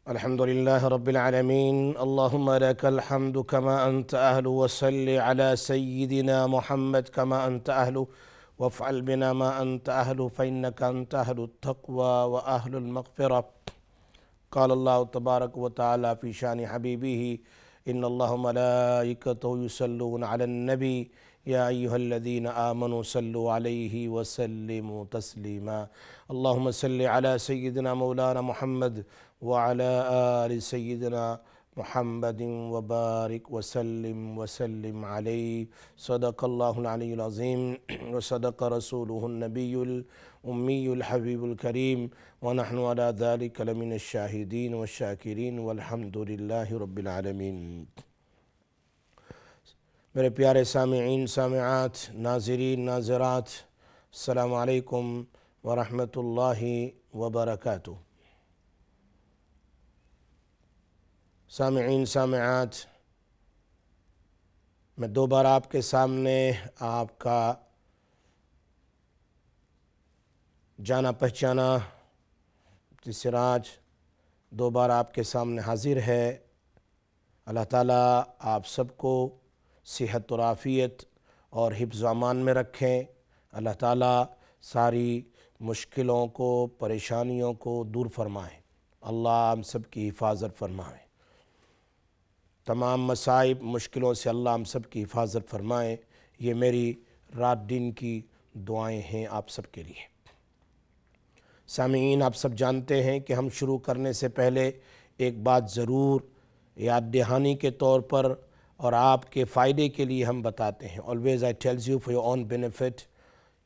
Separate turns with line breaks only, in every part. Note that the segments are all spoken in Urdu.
الحمد لله رب العالمين اللهم لك الحمد كما أنت أهل وصل على سيدنا محمد كما أنت أهل وافعل بنا ما أنت أهل فإنك أنت أهل التقوى وأهل المغفرة قال الله تبارك وتعالى في شان حبيبه إن الله ملائكته يصلون على النبي يا أيها الذين آمنوا صلوا عليه وسلموا تسليما اللهم صل على سيدنا مولانا محمد وعلى آل سيدنا محمد وبارك وسلم عليه صدق الله العلي العظيم وصدق رسوله النبي الأمي الحبيب الكريم ونحن على ذلك لمن الشاهدين والشاكرين والحمد لله رب العالمين۔ میرے پیارے سامعین سامعات ناظرین ناظرات السلام علیکم ورحمۃ اللہ وبرکاتہ۔ سامعین سامعات، میں دوبارہ آپ کے سامنے آپ کا جانا پہچانا سراج دوبارہ آپ کے سامنے حاضر ہے۔ اللہ تعالیٰ آپ سب کو صحت اور عافیت اور حفظ و امان میں رکھیں۔ اللہ تعالیٰ ساری مشکلوں کو پریشانیوں کو دور فرمائیں۔ اللہ ہم سب کی حفاظت فرمائیں۔ تمام مصائب مشکلوں سے اللہ ہم سب کی حفاظت فرمائیں۔ یہ میری رات دن کی دعائیں ہیں آپ سب کے لیے۔ سامعین، آپ سب جانتے ہیں کہ ہم شروع کرنے سے پہلے ایک بات ضرور یاد دہانی کے طور پر اور آپ کے فائدے کے لیے ہم بتاتے ہیں۔ always I tells you for your own benefit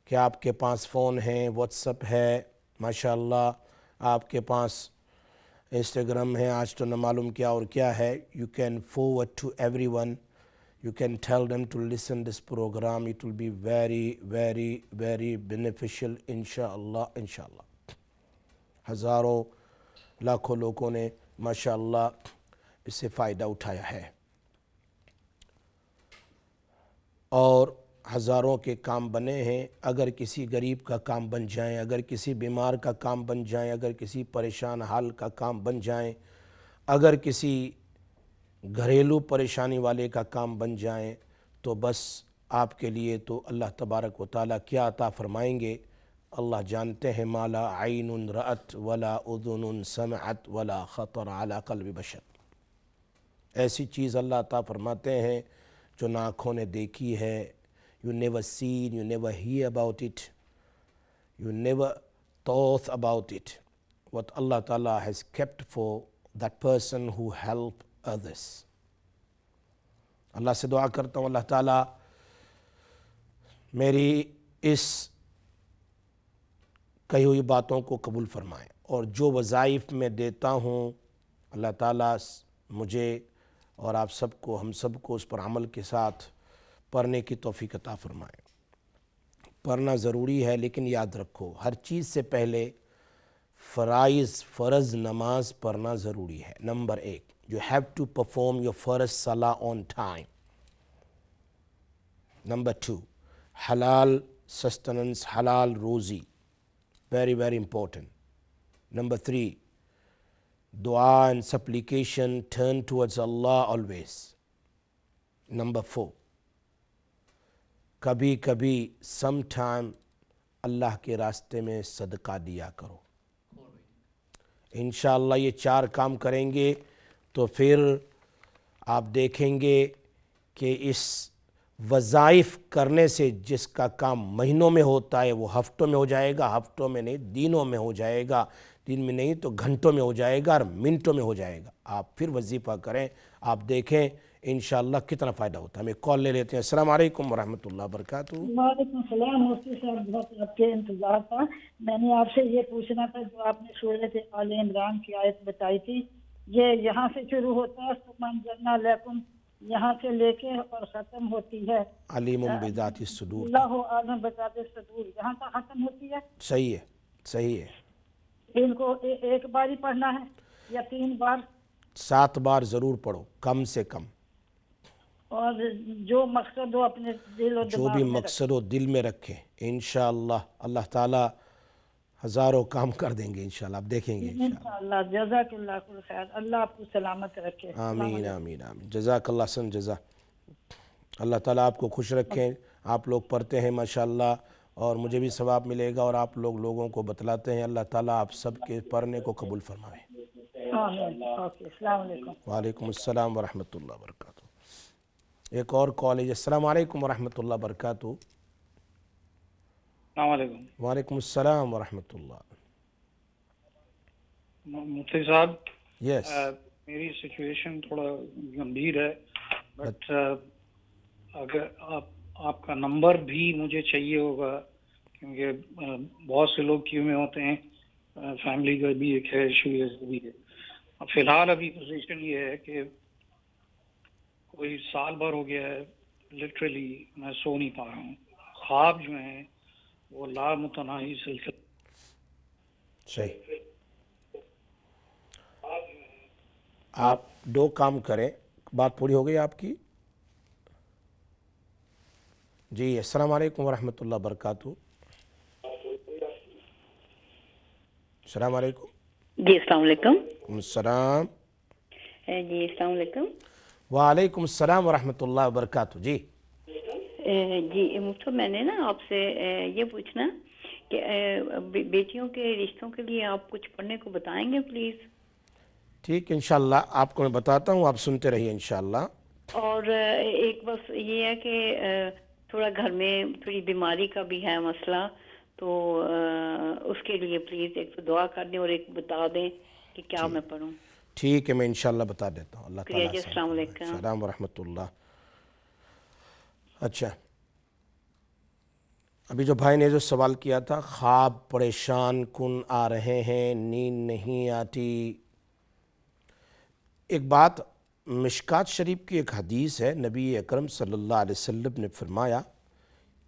کہ آپ کے پاس فون ہیں، واٹس اپ ہے، ماشاءاللہ آپ کے پاس انسٹاگرام ہے، آج تو نہ معلوم کیا اور کیا ہے۔ You can forward to everyone. You can tell them to listen this program. It will be very, very, very beneficial انشاءاللہ انشاءاللہ۔ ہزاروں لاکھوں لوگوں نے ماشاءاللہ اس سے فائدہ اٹھایا ہے اور ہزاروں کے کام بنے ہیں۔ اگر کسی غریب کا کام بن جائیں، اگر کسی بیمار کا کام بن جائیں، اگر کسی پریشان حال کا کام بن جائیں، اگر کسی گھریلو پریشانی والے کا کام بن جائیں، تو بس آپ کے لیے تو اللہ تبارک و تعالیٰ کیا عطا فرمائیں گے اللہ جانتے ہیں۔ ما لا عین رأت ولا اذن سمعت ولا خطر علی قلب بشر، ایسی چیز اللہ عطا فرماتے ہیں جو نہ آنکھوں نے دیکھی ہے۔ You never seen, you never hear about it, you never thought about it. What Allah Ta'ala has kept for that person who help others. اللہ سے دعا کرتا ہوں اللہ تعالیٰ میری اس کہی ہوئی باتوں کو قبول فرمائیں، اور جو وظائف میں دیتا ہوں اللہ تعالیٰ مجھے اور آپ سب کو ہم سب کو اس پر عمل کے ساتھ پڑھنے کی توفیق عطا فرمائیں۔ پڑھنا ضروری ہے، لیکن یاد رکھو ہر چیز سے پہلے فرض نماز پڑھنا ضروری ہے۔ Number 1، you have to perform your فرض صلاح on time۔ نمبر 2، حلال سسٹننس، حلال روزی، very very important۔ نمبر 3، دعا and supplication، turn towards Allah always۔ Number 4، کبھی کبھی sometime اللہ کے راستے میں صدقہ دیا کرو۔ انشاءاللہ یہ 4 کام کریں گے تو پھر آپ دیکھیں گے کہ اس وظائف کرنے سے جس کا کام مہینوں میں ہوتا ہے وہ ہفتوں میں ہو جائے گا، ہفتوں میں نہیں دنوں میں ہو جائے گا، دن میں نہیں تو گھنٹوں میں ہو جائے گا اور منٹوں میں ہو جائے گا۔ آپ پھر وظیفہ کریں، آپ دیکھیں انشاءاللہ کتنا فائدہ ہوتا ہے۔ ہمیں کال لے لیتے ہیں۔ السلام علیکم ورحمۃ اللہ وبرکاتہ۔
وعلیکم السلام مفتی صاحب، بہت آپ کے انتظار تھا۔ میں نے آپ سے یہ پوچھنا تھا، جو آپ نے سورۃ آل عمران کی آیت بتائی تھی، یہ یہاں سے شروع ہوتا ہے ثم انزلنا لیکم، یہاں سے لے کے اور ختم ہوتی ہے
علیم بذات الصدور،
اللہ عالم بذات الصدور، یہاں سے ختم ہوتی ہے۔
صحیح ہے، صحیح ہے۔
ان کو ایک بار ہی پڑھنا ہے یا 3 بار؟
7 بار ضرور پڑھو کم سے کم،
اور جو مقصد ہو اپنے دل و
جو
دماغ
بھی
میں
مقصد ہو دل میں رکھیں۔ انشاءاللہ اللہ تعالیٰ ہزاروں کام کر دیں گے انشاءاللہ، آپ دیکھیں گے انشاءاللہ۔
انشاءاللہ جزاک اللہ کل خیر، اللہ آپ کو سلامت رکھے۔ السلام
آمین
علیکم۔
آمین آمین، جزاک اللہ سن جزا۔ اللہ تعالیٰ آپ کو خوش رکھیں۔ آپ لوگ پڑھتے ہیں ماشاءاللہ، اور مجھے بھی ثواب ملے گا، اور آپ لوگ لوگوں کو بتلاتے ہیں۔ اللہ تعالیٰ آپ سب کے پڑھنے کو قبول فرمائے۔
آمین۔ اوکے، السلام علیکم۔
وعلیکم السلام ورحمۃ اللہ وبرکاتہ۔ ایک اور کال ہے۔ السلام علیکم ورحمۃ اللہ وبرکاتہ۔
السلام علیکم
وعلیکم السلام ورحمۃ اللہ۔
مفتی صاحب،
یس،
میری سچویشن تھوڑا گمبھیر ہے، بٹ اگر آپ کا نمبر بھی مجھے چاہیے ہوگا، کیونکہ بہت سے لوگ کیو میں ہوتے ہیں، فیملی کا بھی ایک ہے ایشو، بھی ہے۔ فی الحال ابھی پوزیشن یہ ہے کہ کوئی سال بھر ہو گیا ہے، لٹرلی میں سو نہیں پا رہا ہوں۔ خواب جو ہیں وہ لامتناہی سلسلہ۔
صحیح۔ آپ دو کام کریں۔ بات پوری ہو گئی آپ کی؟ جی، السلام علیکم ورحمۃ اللہ وبرکاتہ۔ السلام علیکم۔
جی السلام علیکم۔
السلام۔
جی السلام علیکم۔
وعلیکم السلام ورحمۃ اللہ وبرکاتہ۔ جی
جی مفتی، میں نے نا آپ سے یہ پوچھنا کہ بیٹیوں کے رشتوں کے لیے آپ کچھ پڑھنے کو بتائیں گے پلیز؟
ٹھیک، انشاءاللہ آپ کو میں بتاتا ہوں، آپ سنتے رہیے انشاءاللہ۔
اور ایک بس یہ ہے کہ تھوڑا گھر میں تھوڑی بیماری کا بھی ہے مسئلہ، تو اس کے لیے پلیز ایک تو دعا کر دیں اور ایک بتا دیں کہ کیا میں پڑھوں۔
ٹھیک ہے، میں انشاءاللہ بتا دیتا ہوں۔ اللہ تعالیٰ
جی السلام علیکم۔
السلام ورحمۃ اللہ۔ اچھا، ابھی جو بھائی نے جو سوال کیا تھا، خواب پریشان کن آ رہے ہیں، نیند نہیں آتی۔ ایک بات، مشکات شریف کی ایک حدیث ہے، نبی اکرم صلی اللہ علیہ وسلم نے فرمایا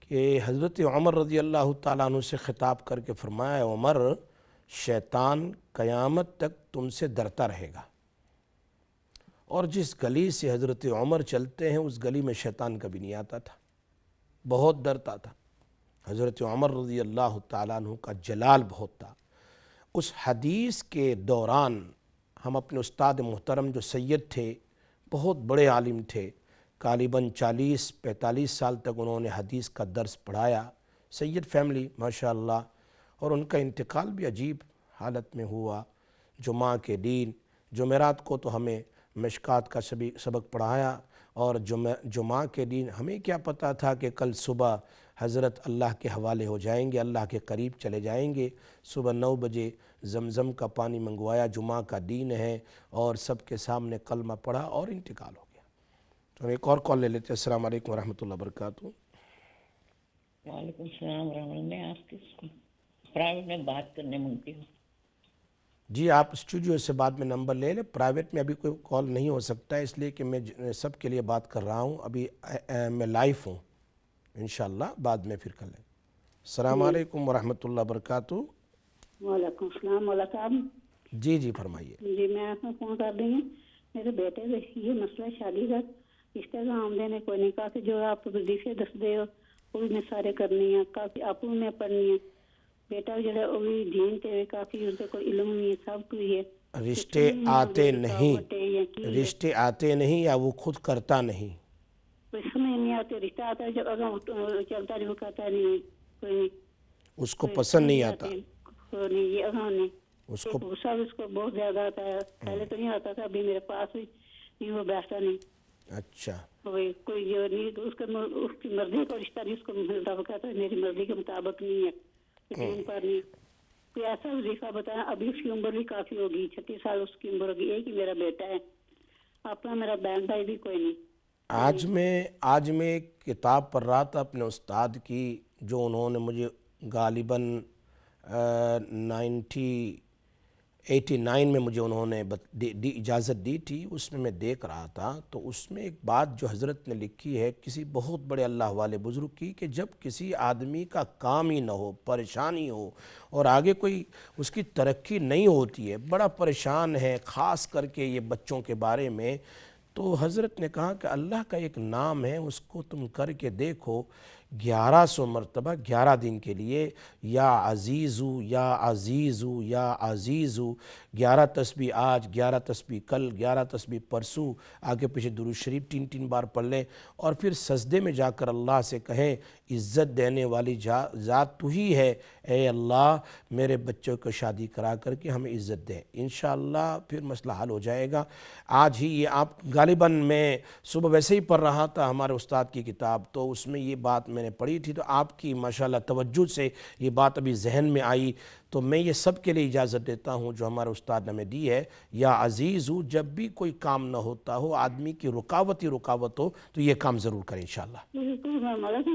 کہ حضرت عمر رضی اللہ تعالیٰ عنہ سے خطاب کر کے فرمایا، عمر، شیطان قیامت تک تم سے ڈرتا رہے گا، اور جس گلی سے حضرت عمر چلتے ہیں اس گلی میں شیطان کبھی نہیں آتا تھا، بہت ڈرتا تھا۔ حضرت عمر رضی اللہ تعالیٰ عنہ کا جلال بہت تھا۔ اس حدیث کے دوران ہم اپنے استاد محترم جو سید تھے، بہت بڑے عالم تھے، غالباً 40-45 سال تک انہوں نے حدیث کا درس پڑھایا، سید فیملی ماشاءاللہ، اور ان کا انتقال بھی عجیب حالت میں ہوا۔ جمعہ کے دن، جمعرات کو تو ہمیں مشکات کا سبق پڑھایا، اور جمعہ کے دن ہمیں کیا پتہ تھا کہ کل صبح حضرت اللہ کے حوالے ہو جائیں گے، اللہ کے قریب چلے جائیں گے۔ صبح 9 بجے زمزم کا پانی منگوایا، جمعہ کا دن ہے، اور سب کے سامنے کلمہ پڑھا اور انتقال ہو گیا۔ تو ہم ایک اور کال لے لیتے ہیں۔ السلام علیکم ورحمۃ اللہ وبرکاتہ۔
وعلیکم السلام ورحمۃ اللہ۔ میں آپ کے پرائیویٹ میں بات کرنے مانگتی ہوں۔
جی، آپ اسٹوڈیو سے بعد میں نمبر لے لیں، پرائیویٹ میں ابھی کوئی کال نہیں ہو سکتا ہے، اس لیے کہ میں سب کے لیے بات کر رہا ہوں، ابھی میں لائف ہوں، انشاءاللہ بعد میں پھر کر لیں۔ السلام علیکم ورحمۃ اللہ وبرکاتہ۔
وعلیکم السلام مولا صاحب۔
جی جی فرمائیے۔
جی میں آپ کو فون کر رہی ہوں، میرے بیٹے سے یہ مسئلہ شادی کا رشتے کا آمدے نے کوئی نہیں، کافی جو آپ وظیفے دس دے ہو وہ بھی میں سارے کرنی ہیں، کافی آپ میں پڑھنی ہے۔ بیٹا جو ہے وہ بھی دین تے کافی اس کو علم نہیں ہے، سب کوئی ہے۔
رشتے آتے نہیں، رشتے آتے نہیں یا وہ خود کرتا نہیں؟
کوئی سمجھ نہیں آتے، رشتہ آتا ہے جب اگر چلتا نہیں وہ کہتا نہیں کوئی نہیں،
اس کو پسند نہیں آتا،
نہیں یہ اگاں نہیں،
اس کو
غصہ اس کو بہت زیادہ آتا ہے۔ پہلے تو نہیں آتا تھا، ابھی میرے پاس بھی نہیں، وہ بیٹھتا نہیں۔
اچھا،
کوئی جو نہیں اس کی مرضی کا رشتہ نہیں اس کو ملتا، وہ کہتا ہے میری مرضی کے مطابق نہیں ہے، دین پر نہیں۔ کوئی ایسا وظیفہ بتایا، ابھی اس کی عمر بھی کافی ہوگی، 36 سال اس کی عمر ہوگی، ایک ہی میرا بیٹا ہے، اپنا میرا بہن بھائی بھی کوئی نہیں۔
آج میں ایک کتاب پڑھ رہا تھا اپنے استاد کی، جو انہوں نے مجھے غالباً 1989 میں مجھے انہوں نے اجازت دی تھی، اس میں دیکھ رہا تھا، تو اس میں ایک بات جو حضرت نے لکھی ہے کسی بہت بڑے اللہ والے بزرگ کی، کہ جب کسی آدمی کا کام ہی نہ ہو، پریشانی ہو، اور آگے کوئی اس کی ترقی نہیں ہوتی ہے، بڑا پریشان ہے، خاص کر کے یہ بچوں کے بارے میں، تو حضرت نے کہا کہ اللہ کا ایک نام ہے، اس کو تم کر کے دیکھو 1100 مرتبہ 11 دن کے لیے یا عزیزو یا عزیزو یا عزیزو، 11 تسبیح آج، 11 تسبیح کل، 11 تسبیح پرسوں، آگے پیچھے درود شریف 3 بار پڑھ لیں، اور پھر سجدے میں جا کر اللہ سے کہیں عزت دینے والی ذات تو ہی ہے، اے اللہ میرے بچوں کو شادی کرا کر کے ہمیں عزت دے، انشاءاللہ پھر مسئلہ حل ہو جائے گا۔ آج ہی یہ آپ غالباً میں صبح ویسے ہی پڑھ رہا تھا ہمارے استاد کی کتاب، تو اس میں یہ بات میں نے پڑھی تھی، تو آپ کی ماشاءاللہ توجہ سے یہ بات ابھی ذہن میں آئی، تو میں یہ سب کے لیے اجازت دیتا ہوں جو ہمارے استاد نے ہمیں دی ہے، یا عزیز ہوں، جب بھی کوئی کام نہ ہوتا ہو، آدمی کی رکاوت ہی رکاوت ہو، تو یہ کام ضرور کریں انشاءاللہ۔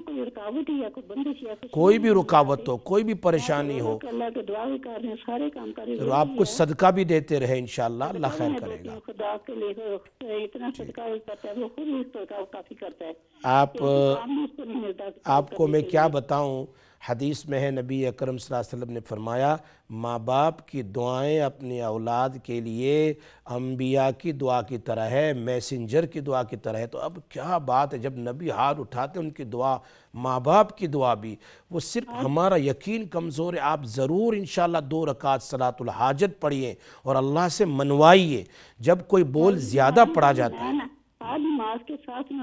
کوئی رکاوٹ ہی یا کوئی بندش یا
کوئی بھی رکاوت ہو، کوئی بھی پریشانی ہو،
اللہ کے دعا بھی کر رہے ہیں، سارے کام کر رہے ہیں،
آپ کچھ صدقہ بھی دیتے رہے انشاءاللہ، اللہ خیر کرے گا۔
خدا کے لیے اتنا صدقہ کرتا ہے، وہ خود ہی صدقہ کافی کرتا ہے،
آپ
کام اس کو نہیں ملتا۔
آپ کو میں کیا بتاؤں، حدیث میں ہے نبی اکرم صلی اللہ علیہ وسلم نے فرمایا ماں باپ کی دعائیں اپنی اولاد کے لیے انبیاء کی دعا کی طرح ہے، میسنجر کی دعا کی طرح ہے۔ تو اب کیا بات ہے، جب نبی ہاتھ اٹھاتے ان کی دعا، ماں باپ کی دعا بھی، وہ صرف ہمارا یقین کمزور ہے۔ آپ ضرور انشاءاللہ 2 رکعت صلاۃ الحاجت پڑھیے اور اللہ سے منوائیے، جب کوئی بول زیادہ پڑھا جاتا ہے۔
آج نماز کے ساتھ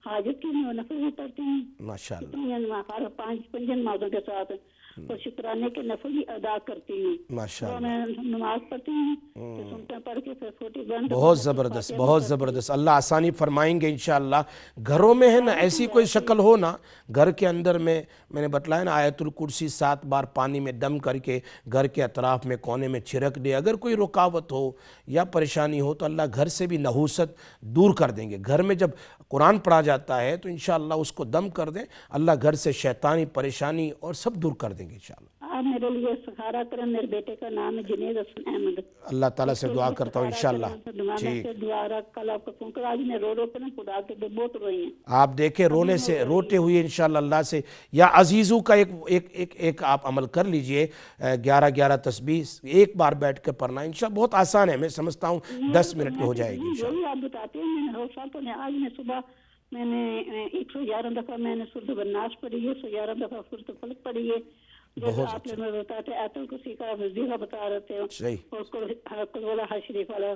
حاجت کی نفل بھی پڑھتے ہیں،
ماشاءاللہ
5 نمازوں کے ساتھ، اور شکرانے کے نفل بھی ادا کرتی ہوں،
ماشاءاللہ،
میں نماز پڑھتی ہوں، سنتے پڑھ کے پھر چھوٹی بہن
بہت زبردست، بہت زبردست، اللہ آسانی فرمائیں گے انشاءاللہ۔ گھروں میں ہے نا ایسی کوئی شکل ہو نا، گھر کے اندر میں نے بتلایا نا آیت الکرسی 7 بار پانی میں دم کر کے گھر کے اطراف میں کونے میں چھڑک دے، اگر کوئی رکاوٹ ہو یا پریشانی ہو تو اللہ گھر سے بھی نحوست دور کر دیں گے۔ گھر میں جب قرآن پڑھا جاتا ہے تو انشاءاللہ اس کو دم کر دیں، اللہ گھر سے شیطانی پریشانی اور سب دور کر دیں گے انشاءاللہ۔
آپ میرے لیے سکھارا کریں، میرے بیٹے کا نام ہے جنید حسن احمد،
اللہ تعالیٰ سے دعا کرتا ہوں انشاءاللہ۔ ٹھیک،
دعا رکھ، کل آپ کا فون کر، آج میں رو کے نا خدا کے بہت روئی ہیں،
آپ دیکھیں رونے سے روتے ہوئے انشاءاللہ اللہ سے، یا عزیزو کا ایک آپ عمل کر لیجئے، 11 تسبیح ایک بار بیٹھ کے پڑھنا انشاءاللہ بہت آسان ہے، میں سمجھتا ہوں 10 منٹ میں ہو جائے گی انشاءاللہ۔
جو آپ بتاتے ہیں میں نے ہر سال پڑھنے، آج میں صبح میں نے 111 دفعہ میں نے سورۃ الناس پڑھی ہے، 111 دفعہ سورۃ فلق پڑھی ہے، جیسے آپ نے بتاتے آیت الکرسی کا وظیفہ بتا رہے تھے، اور قل واللہ حج شریف والا،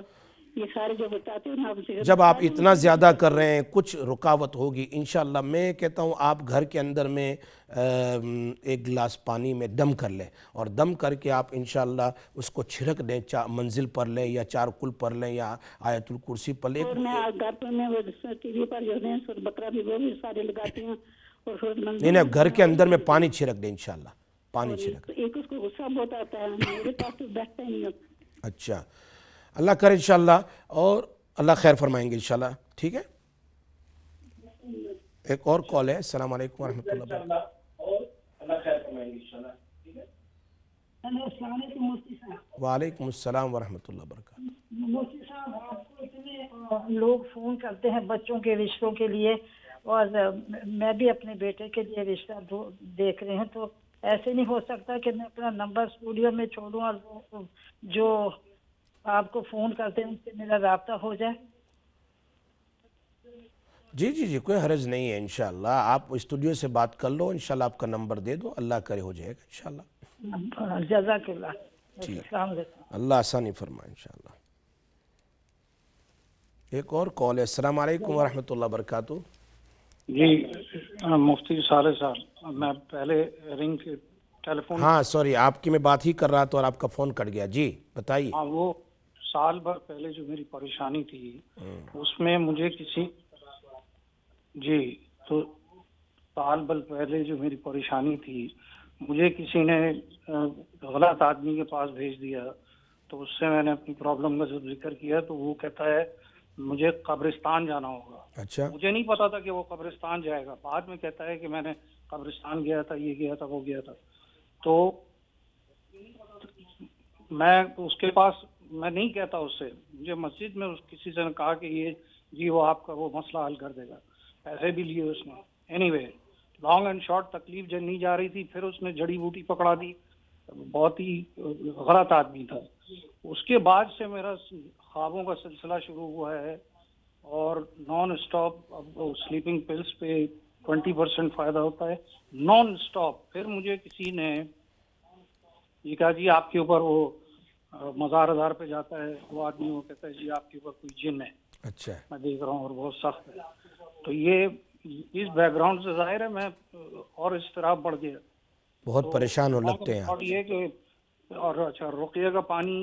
یہ سارے جو بتاتے ہیں آپ سے،
جب آپ اتنا زیادہ کر رہے ہیں کچھ رکاوٹ ہوگی انشاءاللہ۔ میں کہتا ہوں آپ گھر کے اندر میں 1 گلاس پانی میں دم کر لیں، اور دم کر کے آپ انشاءاللہ اس کو چھڑک دیں، منزل پڑھ لیں یا 4 کل پڑھ لیں یا آیت الکرسی پڑھ لیں۔
اور میں گھر پر میں وہ ٹی وی پر جو ہے سورۃ بقرہ بھی وہ بھی سارے لگاتی ہوں، اور سورۃ منزل
نہیں گھر کے اندر میں پانی چھڑک دیں انشاءاللہ، پانی چھڑک۔
ایک اس کو غصہ بہت آتا ہے، میرے پاس تو بیٹھتا ہی نہیں ہوتا۔
اچھا، اللہ کرے انشاءاللہ، اور اللہ خیر فرمائیں گے انشاءاللہ، ٹھیک ہے۔ ایک اور کال ہے، السلام علیکم ورحمۃ اللہ وبرکاتہ۔ اللہ خیر فرمائیں گے انشاءاللہ، ٹھیک ہے۔
السلام علیکم مفتی صاحب۔
وعلیکم السلام ورحمۃ اللہ وبرکاتہ۔
مفتی صاحب آپ کو اتنے لوگ فون کرتے ہیں بچوں کے رشتوں کے لیے، اور میں بھی اپنے بیٹے کے لیے رشتہ دیکھ رہے ہیں، تو ایسے نہیں ہو سکتا کہ میں اپنا نمبر اسٹوڈیو میں چھوڑوں اور وہ جو آپ کو فون کرتے ہیں ان سے میرا رابطہ ہو جائے؟
جی کوئی حرج نہیں ہے انشاءاللہ، آپ اسٹوڈیو سے بات کر لو، انشاءاللہ آپ کا نمبر دے دو، اللہ کرے ہو جائے گا انشاءاللہ۔
جزاک اللہ،
ٹھیک،
السلام علیکم۔
اللہ آسانی فرمائے انشاءاللہ۔ ایک اور کال ہے، السلام علیکم ورحمۃ اللہ وبرکاتہ۔
جی مفتی صالح صاحب، میں پہلے رنگ کے ٹیلی فون،
ہاں سوری، آپ کی میں بات ہی کر رہا تھا اور آپ کا فون کٹ گیا، جی بتائیے۔
ہاں وہ سال بھر پہلے جو میری پریشانی تھی اس میں مجھے تو سال بھر پہلے جو میری پریشانی تھی مجھے کسی نے غلط آدمی کے پاس بھیج دیا، تو اس سے میں نے اپنی پرابلم کا جب ذکر کیا تو وہ کہتا ہے مجھے قبرستان جانا ہوگا۔
اچھا،
مجھے نہیں پتا تھا کہ وہ قبرستان جائے گا، بعد میں کہتا ہے کہ میں نے قبرستان گیا تھا، یہ گیا تھا، وہ گیا تھا۔ تو میں اس کے پاس، میں نہیں کہتا اس سے، مجھے مسجد میں کسی سے نے کہا کہ یہ جی وہ آپ کا وہ مسئلہ حل کر دے گا، پیسے بھی لیے اس نے۔ Any way long and short, تکلیف جب نہیں جا رہی تھی، پھر اس نے جڑی بوٹی پکڑا دی، بہت ہی غلط آدمی تھا۔ اس کے بعد سے میرا خوابوں کا سلسلہ شروع ہوا ہے، اور نان اسٹاپ سلیپنگ پلس پہ 20% فائدہ ہوتا ہے نان اسٹاپ. پھر مجھے کسی نے یہ کہا جی آپ کے اوپر وہ مزار ہزار پہ جاتا ہے وہ آدمی, وہ کہتا ہے جی آپ کے اوپر کوئی جن ہے.
اچھا,
میں دیکھ رہا ہوں اور بہت سخت ہے. تو یہ اس بیک گراؤنڈ سے ظاہر ہے میں اور اضطراب بڑھ گیا,
بہت پریشان ہو لگتے ہیں
اور یہ کہ اور اچھا رقیہ کا پانی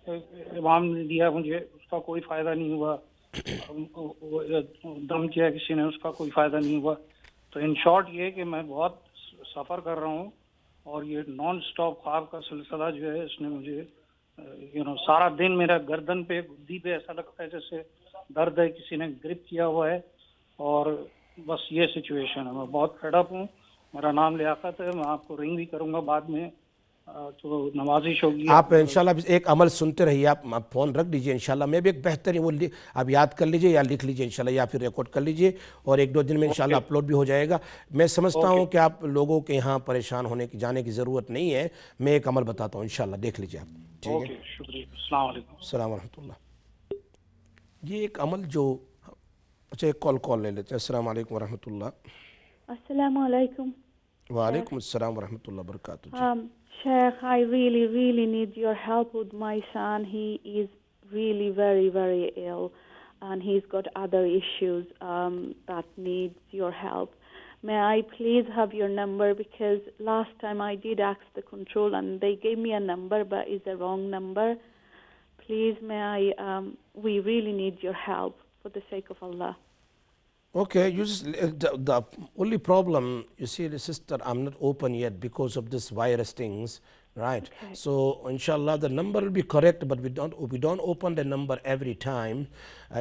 امام نے دیا مجھے, اس کا کوئی فائدہ نہیں ہوا. دم کیا کسی نے, اس کا کوئی فائدہ نہیں ہوا. تو ان شارٹ یہ کہ میں بہت سفر کر رہا ہوں, اور یہ نان سٹاپ خواب کا سلسلہ جو ہے اس نے مجھے سارا دن میرا گردن پہ گدی پہ ایسا لگتا ہے جیسے درد ہے, کسی نے گرپ کیا ہوا ہے. اور بس یہ سچویشن ہے, میں بہت فیڈ اپ ہوں. میرا نام لیاقت ہے, میں آپ کو رنگ بھی کروں گا بعد میں, تو نوازش ہوگی.
آپ انشاءاللہ ایک عمل سنتے رہیے, آپ فون رکھ دیجئے انشاءاللہ. میں بھی ایک بہترین وہ آپ یاد کر لیجئے یا لکھ لیجئے انشاءاللہ, یا پھر ریکارڈ کر لیجئے, اور 1-2 دن میں انشاءاللہ اپلوڈ بھی ہو جائے گا. میں سمجھتا ہوں کہ آپ لوگوں کے یہاں پریشان ہونے کی جانے کی ضرورت نہیں ہے. میں ایک عمل بتاتا ہوں انشاءاللہ, دیکھ لیجئے آپ. ٹھیک ہے,
شکریہ. السلام علیکم.
السلام ورحمۃ اللہ. یہ ایک عمل جو اچھا ایک کال لے لیتے ہیں. السلام علیکم ورحمۃ اللہ.
السلام علیکم.
وعلیکم السلام ورحمۃ اللہ وبرکاتہ.
Sheikh, I really need your help with my son. He is really very ill, and he's got other issues that needs your help. May I please have your number, because last time I did ask the control and they gave me a number, but it's a wrong number. Please, we really need your help for the sake of Allah.
Okay, you just, the only problem, you see, the sister, I'm not open yet because of this virus things, right?
Okay.
So inshallah the number will be correct, but we don't open the number every time.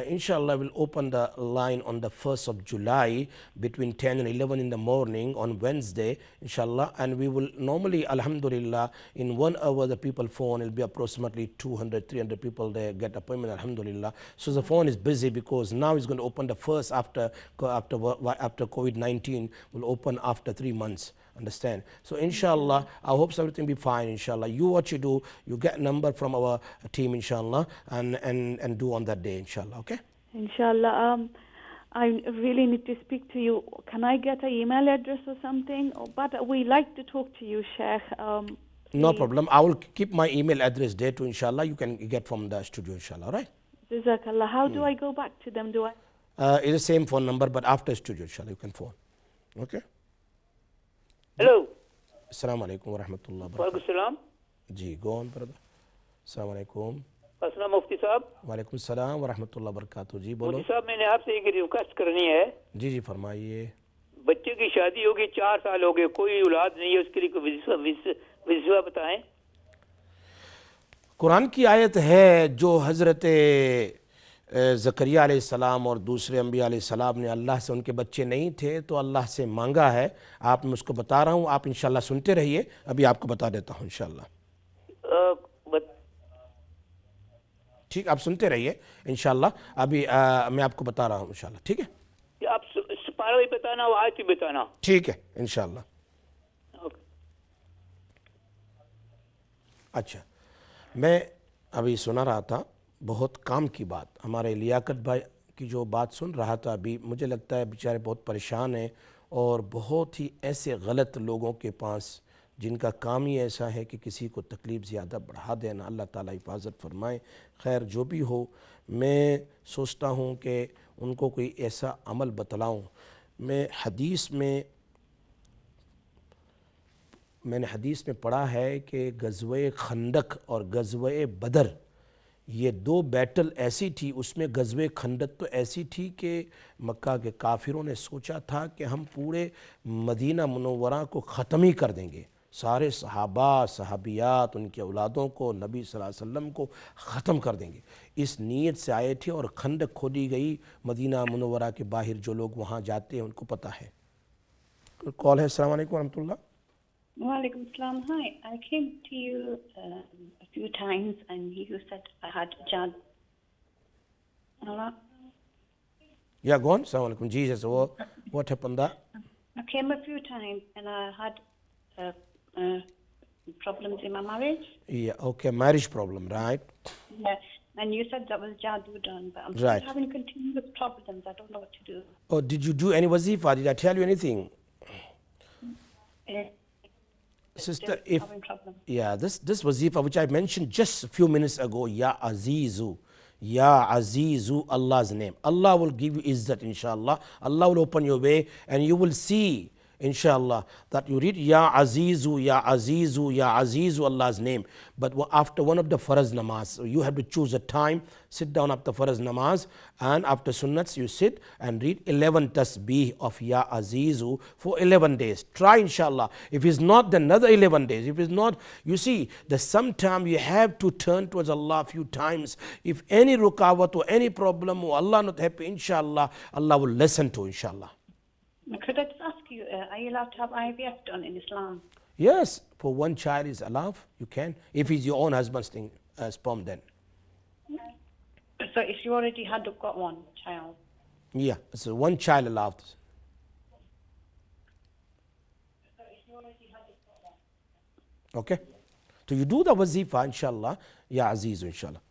Inshallah we'll open the line on the 1st of July between 10 and 11 in the morning on Wednesday, inshallah. And we will normally, alhamdulillah, in 1 hour the people phone, it'll be approximately 200-300 people there get appointment, alhamdulillah. So the phone is busy because now it's going to open the first after COVID-19, will open after 3 months. Understand? So inshallah, I hope everything be fine, inshallah. You what you do, you get a number from our team, inshallah, and do on that day, inshallah, okay?
Inshallah. I really need to speak to you. Can I get an email address or something? But we like to talk to you, Sheikh.
No problem. I will keep my email address there too, inshallah. You can get from the studio, inshallah, all right?
Jazakallah. How do I go back to them?
It's the same phone number, but after studio, inshallah, you can phone. Okay?
Hello.
Assalamu alaikum wa rahmatullah.
Walaikum salam.
Ji, go on, brother. Assalamu alaikum.
السلام مفتی صاحب.
وعلیکم السلام ورحمۃ اللہ وبرکاتہ. جی بولو.
مفتی صاحب میں نے آپ سے ایک ریکویسٹ کرنی ہے.
جی فرمائیے.
بچے کی شادی ہوگی 4 سال ہو گئے, کوئی اولاد نہیں ہے, اس کے لیے کوئی وظیفہ بتائیں.
قرآن کی آیت ہے جو حضرت زکریہ علیہ السلام اور دوسرے انبیاء علیہ السلام نے اللہ سے, ان کے بچے نہیں تھے تو اللہ سے مانگا ہے. آپ میں اس کو بتا رہا ہوں, آپ انشاءاللہ سنتے رہیے, ابھی آپ کو بتا دیتا ہوں انشاءاللہ. ٹھیک, آپ سنتے رہیے انشاءاللہ, ابھی میں آپ کو بتا رہا ہوں انشاءاللہ. ٹھیک ہے,
آپ سپارہ بھی بتانا اور آیت بھی بتانا.
ٹھیک ہے انشاءاللہ. اچھا, میں ابھی سنا رہا تھا بہت کام کی بات, ہمارے لیاقت بھائی کی جو بات سن رہا تھا ابھی, مجھے لگتا ہے بیچارے بہت پریشان ہیں, اور بہت ہی ایسے غلط لوگوں کے پاس جن کا کام ہی ایسا ہے کہ کسی کو تکلیف زیادہ بڑھا دینا. اللہ تعالیٰ حفاظت فرمائے. خیر جو بھی ہو, میں سوچتا ہوں کہ ان کو کوئی ایسا عمل بتلاؤں. میں نے حدیث میں پڑھا ہے کہ غزوہ خندق اور غزوہ بدر, یہ 2 بیٹل ایسی تھی. اس میں غزوہ خندق تو ایسی تھی کہ مکہ کے کافروں نے سوچا تھا کہ ہم پورے مدینہ منورہ کو ختم ہی کر دیں گے, سارے صحابہ صحابیات ان کے اولادوں کو, نبی صلی اللہ علیہ وسلم کو ختم کر دیں گے. اس نیت سے آئے تھے, اور خندق کھودی گئی مدینہ منورہ کے باہر. جو لوگ وہاں جاتے ہیں ان کو پتہ ہے. کال ہے. السلام علیکم ورحمۃ اللہ.
Walaikum salam. Hi, I came to you a few times and you said I had jad. Allah?
Yeah, go on. Assalamu alaikum. Jesus, what happened there?
I came a few times and I had problems in my marriage.
Yeah, okay, marriage problem, right?
Yeah, And you said that was jadoo done, but I'm
Right.
still having continuous problems. I don't know what to do.
Oh, did you do any wazifa? Did I tell you anything?
Eh,
Sister,
still
if
having problems.
yeah, this wazifa which I mentioned just a few minutes ago, Ya Azizu, Ya Azizu, Allah's name. Allah will give you izzat, inshallah. Allah will open your way and you will see, inshallah, that you read Ya Azizu, Ya Azizu, Ya Azizu, Allah's name. But after one of the faraz namaz, so you have to choose a time, sit down after faraz namaz, and after sunnats you sit and read 11 tasbih of Ya Azizu for 11 days. Try, inshallah. If it's not, then another 11 days. If it's not, you see, that sometime you have to turn towards Allah a few times. If any rukawat or any problem or Allah not happy, inshallah, Allah will listen to, inshallah.
Could I just ask you, are you allowed to have IVF done in Islam?
Yes, for one child is allowed, you can. If it's your own husband's sperm, then.
So if you already got one child?
Yeah, so one child allowed. Okay. So you do the wazifa, inshallah. Ya Azizu, inshallah.